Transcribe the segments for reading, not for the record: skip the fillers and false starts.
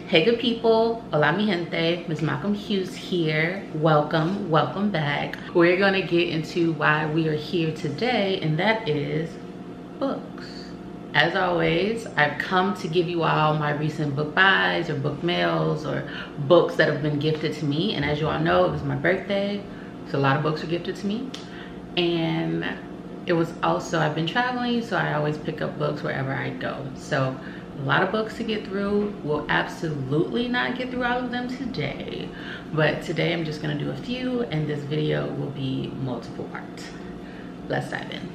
Hey good people, hola mi gente, MsMalcolmHughes here. Welcome back. We're gonna get into why we are here today, and that is books. As always, I've come to give you all my recent book buys or book mails or books that have been gifted to me. And as you all know, it was my birthday, so a lot of books were gifted to me. And it was also, I've been traveling, so I always pick up books wherever I go. So a lot of books to get through. We'll absolutely not get through all of them today, but today I'm just gonna do a few, and this video will be multiple parts. Let's dive in.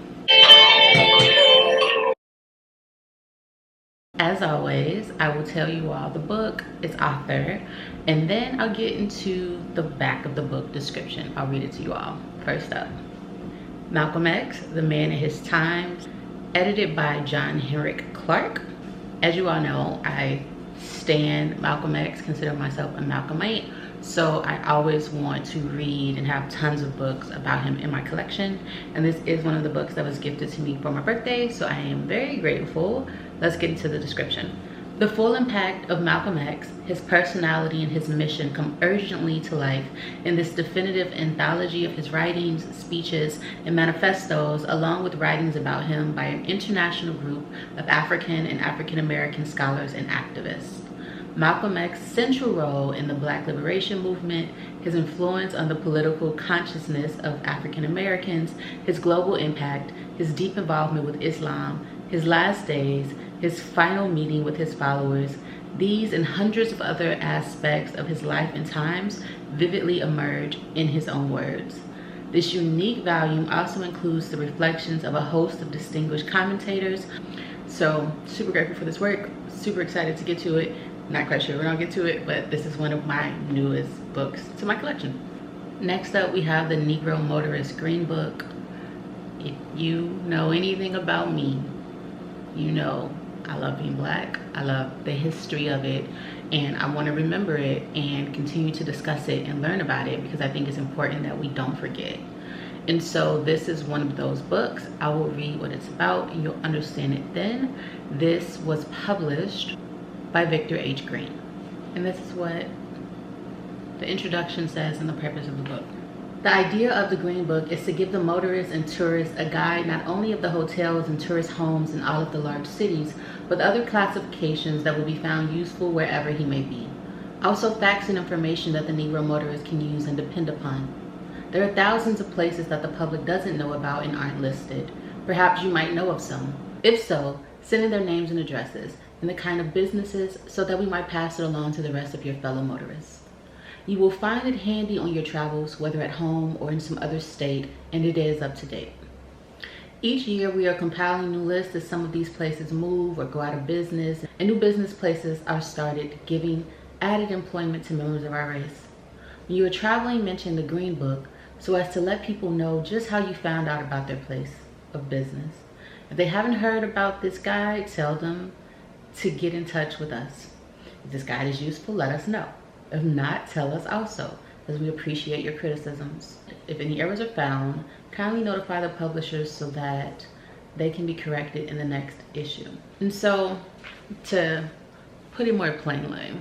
As always, I will tell you all the book, its author, and then I'll get into the back of the book description. I'll read it to you all. First up, Malcolm X, The Man in His Times, edited by John Henrik Clarke. As you all know, I stan Malcolm X, consider myself a Malcolmite, so I always want to read and have tons of books about him in my collection, and this is one of the books that was gifted to me for my birthday, so I am very grateful. Let's get into the description. The full impact of Malcolm X, his personality and his mission come urgently to life in this definitive anthology of his writings, speeches, and manifestos, along with writings about him by an international group of African and African American scholars and activists. Malcolm X's central role in the Black liberation movement, his influence on the political consciousness of African Americans, his global impact, his deep involvement with Islam, his last days, his final meeting with his followers, these and hundreds of other aspects of his life and times vividly emerge in his own words. This unique volume also includes the reflections of a host of distinguished commentators. So super grateful for this work, super excited to get to it. Not quite sure we're gonna get to it, but this is one of my newest books to my collection. Next up, we have the Negro Motorist Green Book. If you know anything about me, you know I love being Black. I love the history of it, and I want to remember it and continue to discuss it and learn about it, because I think it's important that we don't forget. And so this is one of those books. I will read what it's about and you'll understand it then. This was published by Victor H. Green, and this is what the introduction says and the purpose of the book. The idea of the Green Book is to give the motorists and tourists a guide not only of the hotels and tourist homes in all of the large cities, but other classifications that will be found useful wherever he may be. Also facts and information that the Negro motorist can use and depend upon. There are thousands of places that the public doesn't know about and aren't listed. Perhaps you might know of some. If so, send in their names and addresses and the kind of businesses so that we might pass it along to the rest of your fellow motorists. You will find it handy on your travels, whether at home or in some other state, and it is up to date. Each year we are compiling new lists as some of these places move or go out of business, and new business places are started, giving added employment to members of our race. When you are traveling, mention the Green Book so as to let people know just how you found out about their place of business. If they haven't heard about this guide, tell them to get in touch with us. If this guide is useful, let us know. If not, tell us also, as we appreciate your criticisms. If any errors are found, kindly notify the publishers so that they can be corrected in the next issue. And so, to put it more plainly,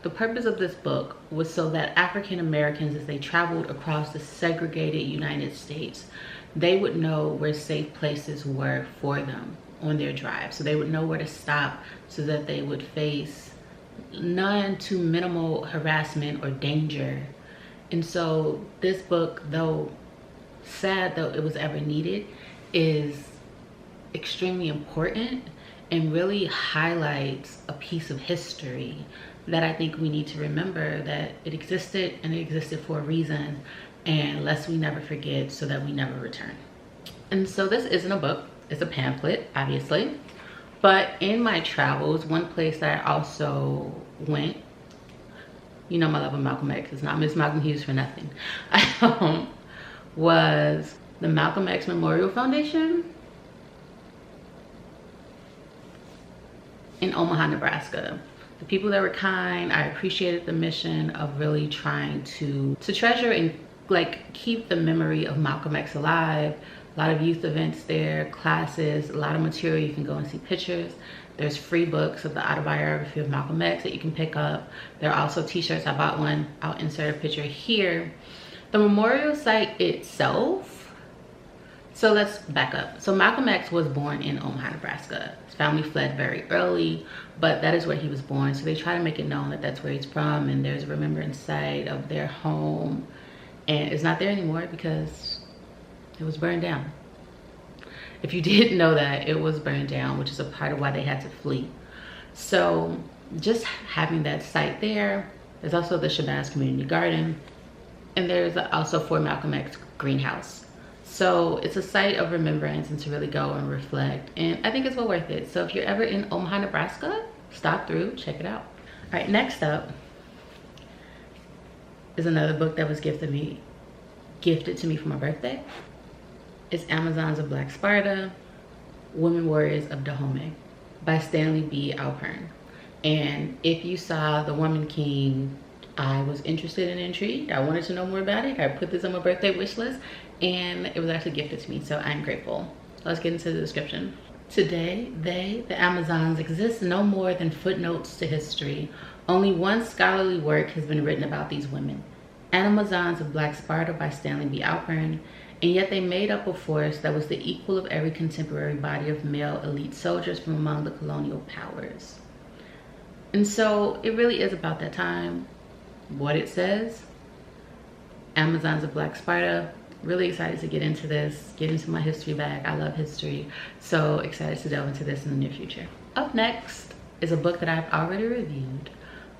the purpose of this book was so that African Americans, as they traveled across the segregated United States, they would know where safe places were for them on their drive. So they would know where to stop so that they would face none to minimal harassment or danger. And so this book, though sad though it was ever needed, is extremely important and really highlights a piece of history that I think we need to remember, that it existed and it existed for a reason, and lest we never forget so that we never return. And so this isn't a book, it's a pamphlet, obviously. But in my travels, one place that I also went, you know my love of Malcolm X, it's not MsMalcolmHughes for nothing, was the Malcolm X Memorial Foundation in Omaha, Nebraska. The people there were kind. I appreciated the mission of really trying to treasure and keep the memory of Malcolm X alive. A lot of youth events there, classes, a lot of material. You can go and see pictures. There's free books of the autobiography of Malcolm X that you can pick up. There are also t-shirts. I bought one. I'll insert a picture here. The memorial site itself, so let's back up. So Malcolm X was born in Omaha, Nebraska. His family fled very early, but that is where he was born. So they try to make it known that that's where he's from, and there's a remembrance site of their home, and it's not there anymore because it was burned down. If you didn't know that, it was burned down, which is a part of why they had to flee. So just having that site there. There's also the Shabazz Community Garden, and there's also for Malcolm X greenhouse. So it's a site of remembrance and to really go and reflect, and I think it's well worth it. So if you're ever in Omaha, Nebraska, stop through, check it out. All right, next up is another book that was gifted to me for my birthday. It's Amazons of Black Sparta, Women Warriors of Dahomey by Stanley B. Alpern. And if you saw The Woman King, I was interested and intrigued. I wanted to know more about it. I put this on my birthday wish list, and it was actually gifted to me, so I'm grateful. Let's get into the description. Today, the Amazons, exist no more than footnotes to history. Only one scholarly work has been written about these women, Amazons of Black Sparta by Stanley B. Alpern, and yet they made up a force that was the equal of every contemporary body of male elite soldiers from among the colonial powers. And so it really is about that time. What it says, Amazons of Black Sparta. Really excited to get into this, get into my history bag. I love history, so excited to delve into this in the near future. Up next is a book that I've already reviewed,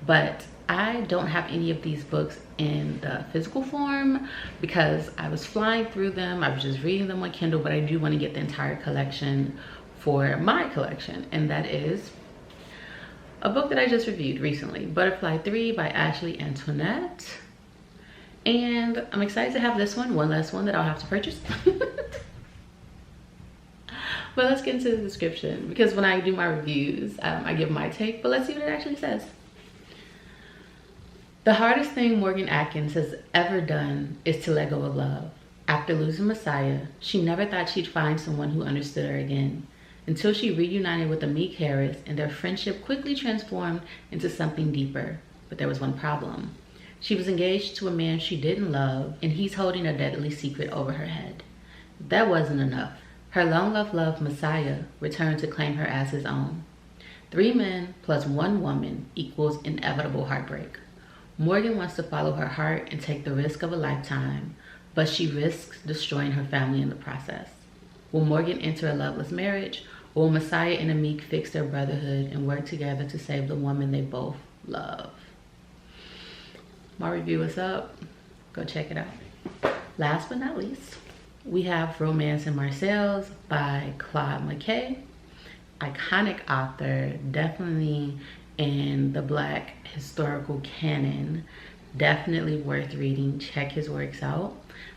but I don't have any of these books in the physical form because I was flying through them. I was just reading them on Kindle, but I do want to get the entire collection for my collection, and that is a book that I just reviewed recently, Butterfly 3 by Ashley Antoinette. And I'm excited to have this one less one that I'll have to purchase. But let's get into the description, because when I do my reviews, I give my take, but let's see what it actually says. The hardest thing Morgan Atkins has ever done is to let go of love. After losing Messiah, she never thought she'd find someone who understood her again, until she reunited with Amik Harris, and their friendship quickly transformed into something deeper. But there was one problem. She was engaged to a man she didn't love, and he's holding a deadly secret over her head. That wasn't enough. Her long-loved love, Messiah, returned to claim her as his own. 3 men plus 1 woman equals inevitable heartbreak. Morgan wants to follow her heart and take the risk of a lifetime, but she risks destroying her family in the process. Will Morgan enter a loveless marriage, or will Messiah and Amik fix their brotherhood and work together to save the woman they both love? My review is up. Go check it out. Last but not least, we have Romance in Marcels by Claude McKay. Iconic author, definitely in the Black historical canon. Definitely worth reading. Check his works out.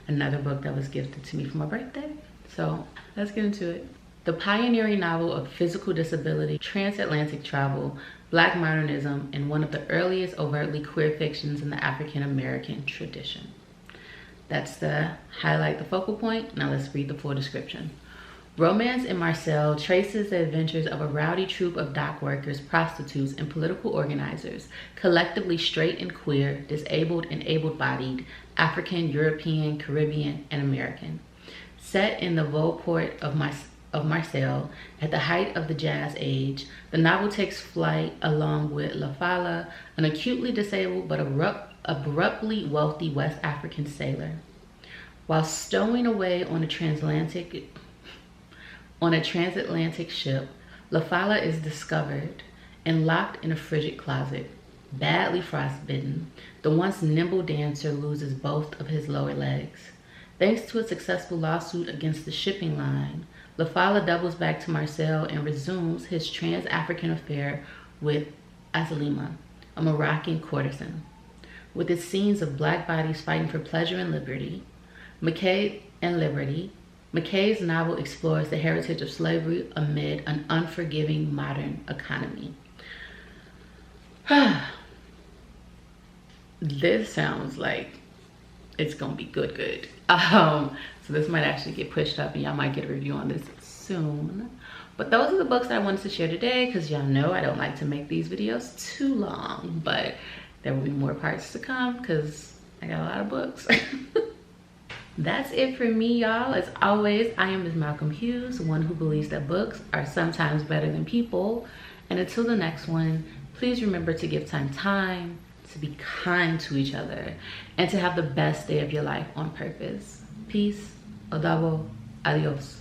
Another book that was gifted to me for my birthday. So let's get into it. The pioneering novel of physical disability, transatlantic travel, Black modernism, and one of the earliest overtly queer fictions in the African American tradition. That's the highlight, the focal point. Now let's read the full description. Romance in Marcel traces the adventures of a rowdy troupe of dock workers, prostitutes, and political organizers, collectively straight and queer, disabled and able-bodied, African, European, Caribbean, and American. Set in the Vaud port of Marcel, at the height of the Jazz Age, the novel takes flight along with La Fala, an acutely disabled but abruptly wealthy West African sailor. While stowing away on a transatlantic ship, La Fala is discovered and locked in a frigid closet. Badly frostbitten, the once nimble dancer loses both of his lower legs. Thanks to a successful lawsuit against the shipping line, La Fala doubles back to Marcel and resumes his trans-African affair with Azalima, a Moroccan courtesan. With its scenes of Black bodies fighting for pleasure and liberty, McKay's novel explores the heritage of slavery amid an unforgiving modern economy. This sounds like it's gonna be good. So this might actually get pushed up and y'all might get a review on this soon. But those are the books that I wanted to share today, because y'all know I don't like to make these videos too long, but there will be more parts to come because I got a lot of books. That's it for me, y'all. As always, I am MsMalcolmHughes, one who believes that books are sometimes better than people. And until the next one, please remember to give time, to be kind to each other, and to have the best day of your life on purpose. Peace, odabo, adios.